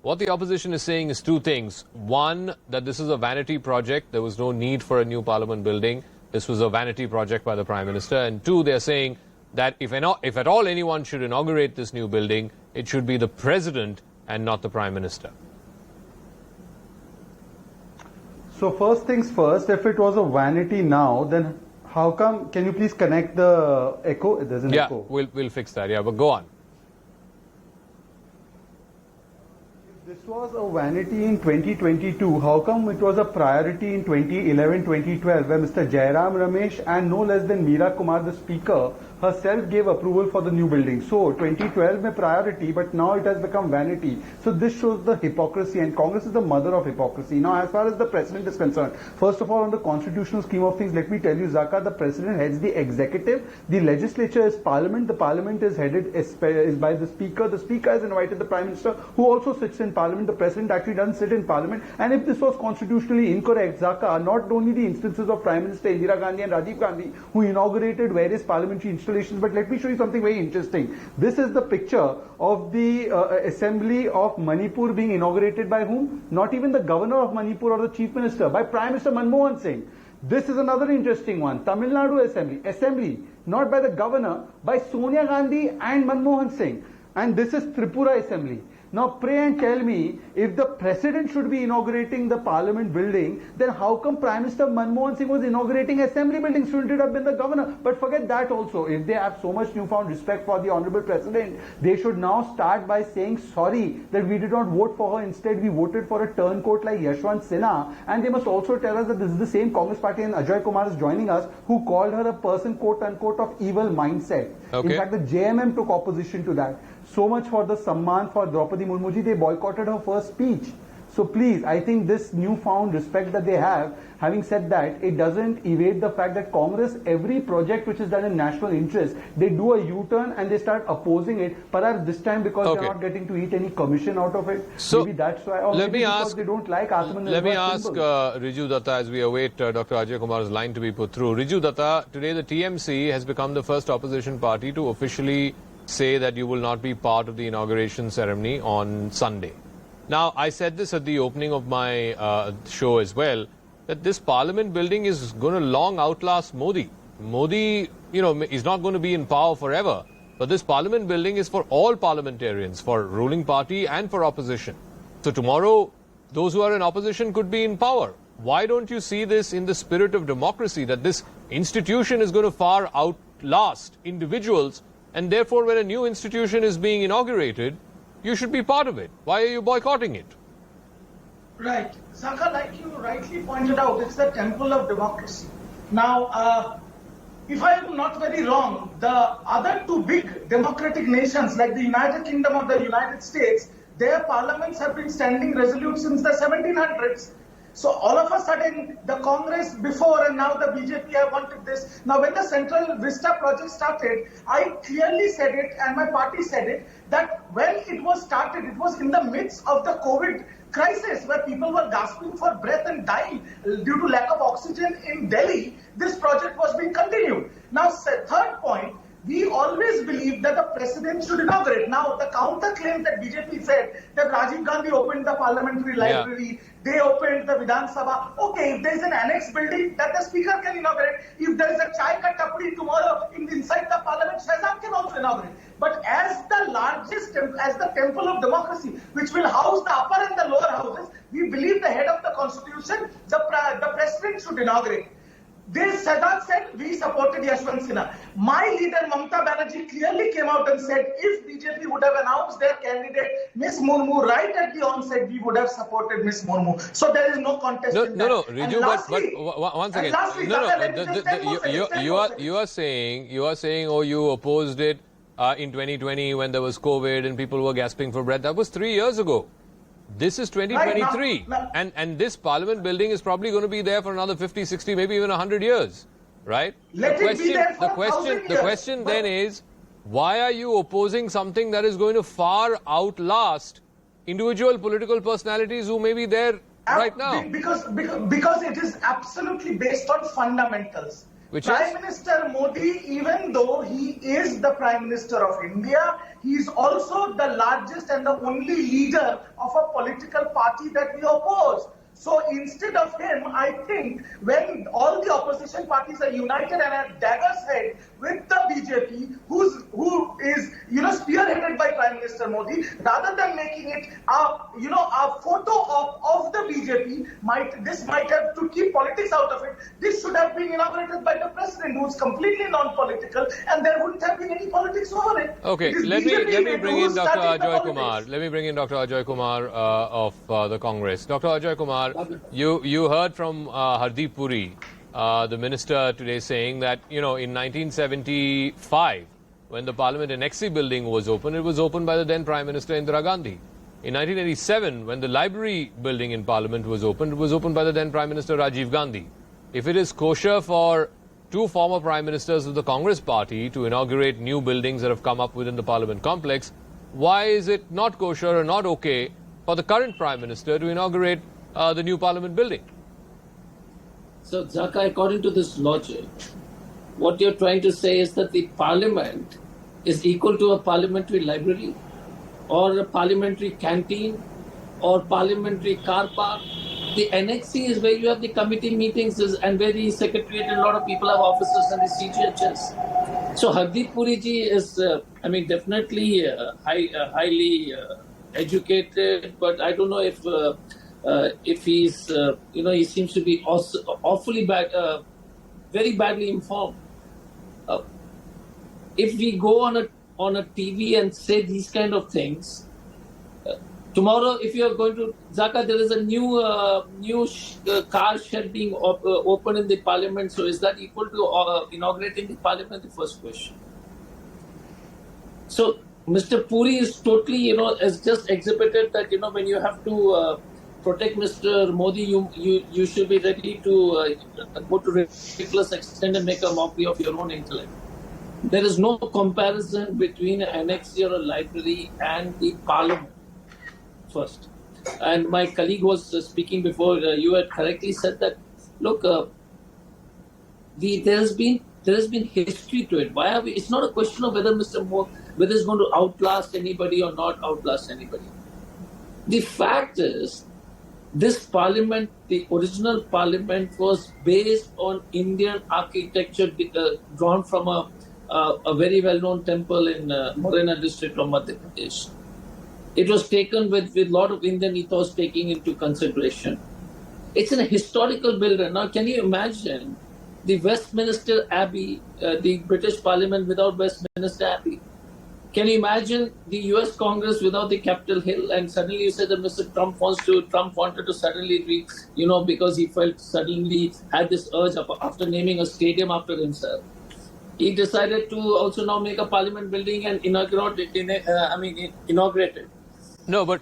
What the opposition is saying is two things. One, that this is a vanity project. There was no need for a new parliament building. This was a vanity project by the Prime Minister. And two, they're saying that if at all anyone should inaugurate this new building, it should be the President and not the Prime Minister. So first things first, if it was a vanity now, then how come, can you please connect the echo? There's an echo. Yeah, we'll fix that. Yeah, but go on. This was a vanity in 2022. How come it was a priority in 2011-2012 where Mr. Jairam Ramesh and no less than Meera Kumar, the Speaker, herself gave approval for the new building? So 2012 mein priority, but now it has become vanity. So this shows the hypocrisy, and Congress is the mother of hypocrisy. Now, as far as the President is concerned, first of all, on the constitutional scheme of things, let me tell you, Zaka, the President heads the executive, the legislature is Parliament, the Parliament is headed is by the Speaker has invited the Prime Minister, who also sits in Parliament. The President actually doesn't sit in Parliament. And if this was constitutionally incorrect, Zaka, not only the instances of Prime Minister Indira Gandhi and Rajiv Gandhi, who inaugurated various parliamentary installations, but let me show you something very interesting. This is the picture of the Assembly of Manipur being inaugurated by whom? Not even the Governor of Manipur or the Chief Minister, by Prime Minister Manmohan Singh. This is another interesting one. Tamil Nadu Assembly, not by the Governor, by Sonia Gandhi and Manmohan Singh. And this is Tripura Assembly. Now pray and tell me, if the President should be inaugurating the Parliament building, then how come Prime Minister Manmohan Singh was inaugurating Assembly building? Shouldn't it have been the Governor? But forget that also. If they have so much newfound respect for the Honourable President, they should now start by saying sorry that we did not vote for her. Instead, we voted for a turncoat like Yashwant Sinha. And they must also tell us that this is the same Congress party, and Ajoy Kumar is joining us, who called her a person, quote unquote, of evil mindset. Okay. In fact, the JMM took opposition to that. So much for the Samman for Draupadi Murmuji, they boycotted her first speech. So please, I think this newfound respect that they have, having said that, it doesn't evade the fact that Congress, every project which is done in national interest, they do a U-turn and they start opposing it. Perhaps this time because they're not getting to eat any commission out of it. So maybe that's why. Or let me ask, they don't like Atmanirbhar. Let me ask Riju Dutta, as we await Dr. Ajoy Kumar's line to be put through. Riju Dutta, today the TMC has become the first opposition party to officially say that you will not be part of the inauguration ceremony on Sunday. Now, I said this at the opening of my show as well, that this Parliament building is going to long outlast Modi. Modi, is not going to be in power forever. But this Parliament building is for all parliamentarians, for ruling party and for opposition. So tomorrow, those who are in opposition could be in power. Why don't you see this in the spirit of democracy, that this institution is going to far outlast individuals? And therefore, when a new institution is being inaugurated, you should be part of it. Why are you boycotting it? Right. Zaka, like you rightly pointed out, it's the temple of democracy. Now, if I am not very wrong, the other two big democratic nations, like the United Kingdom or the United States, their parliaments have been standing resolute since the 1700s. So all of a sudden, the Congress before and now the BJP have wanted this. Now when the Central Vista project started, I clearly said it and my party said it, that when it was started, it was in the midst of the COVID crisis where people were gasping for breath and dying due to lack of oxygen in Delhi. This project was being continued. Now, third point, we always believe that the President should inaugurate. Now, the counter claim that BJP said that Rajiv Gandhi opened the parliamentary library, they opened the Vidhan Sabha. Okay, if there is an annex building that the Speaker can inaugurate, if there is a chai ka tapdi tomorrow inside the Parliament, Shehzad can also inaugurate. But as the largest, as the temple of democracy, which will house the upper and the lower houses, we believe the head of the Constitution, the President should inaugurate. This Shehzad said we supported Yashwant Sinha. My leader Mamata Banerjee clearly came out and said if BJP would have announced their candidate Miss Murmu right at the onset, we would have supported Miss Murmu. So there is no contest. No, Riju, but once again, you are saying, oh, you opposed it in 2020 when there was COVID and people were gasping for breath. That was 3 years ago. This is 2023, right, and this Parliament building is probably going to be there for another 50, 60, maybe even 100 years, right? The question then is, why are you opposing something that is going to far outlast individual political personalities who may be there right now? Because it is absolutely based on fundamentals. Which Prime is? Minister Modi, even though he is the Prime Minister of India, he is also the largest and the only leader of a political party that we oppose. So instead of him, I think when all the opposition parties are united and at dagger's head with the BJP, who is spearheaded by Prime Minister Modi, rather than making it a photo of the BJP, this might have, to keep politics out of it, this should have been inaugurated by the president, who is completely non-political, and there wouldn't have been any politics over it. Okay, let me bring in Dr. Ajoy Kumar. Let me bring in Dr. Ajoy Kumar of the Congress. Dr. Ajoy Kumar, you heard from Hardeep Puri, the minister, today saying that, in 1975, when the Parliament Annexi building was opened, it was opened by the then Prime Minister Indira Gandhi. In 1987, when the library building in Parliament was opened, it was opened by the then Prime Minister Rajiv Gandhi. If it is kosher for two former Prime Ministers of the Congress party to inaugurate new buildings that have come up within the Parliament complex, why is it not kosher or not okay for the current Prime Minister to inaugurate the new Parliament building? So, Zaka, according to this logic, what you're trying to say is that the Parliament is equal to a parliamentary library or a parliamentary canteen or parliamentary car park. The annexing is where you have the committee meetings and where the secretariat and a lot of people have offices and the CGHS. So Hardeep Puri ji is, definitely highly educated, but I don't know if he's, he seems to be awfully bad, very badly informed. If we go on a TV and say these kind of things, tomorrow, if you are going to Zaka, there is a new car shed being opened in the Parliament. So, is that equal to inaugurating the Parliament? The first question. So, Mr. Puri is totally, has just exhibited that when you have to protect Mr. Modi, you should be ready to go to ridiculous extent and make a mockery of your own intellect. There is no comparison between an annexure or a library and the Parliament. First, and my colleague was speaking before. You had correctly said that. Look, there has been history to it. Why are we? It's not a question of whether whether it's going to outlast anybody or not outlast anybody. The fact is, this Parliament, the original Parliament, was based on Indian architecture drawn from a very well-known temple in Morena district of Madhya Pradesh. It was taken with a lot of Indian ethos taking into consideration. It's a historical building. Now, can you imagine the Westminster Abbey, the British Parliament without Westminster Abbey? Can you imagine the US Congress without the Capitol Hill? And suddenly you said that Mr. Trump wanted to suddenly, because he suddenly had this urge after naming a stadium after himself. He decided to also now make a Parliament building and inaugurate it. No, but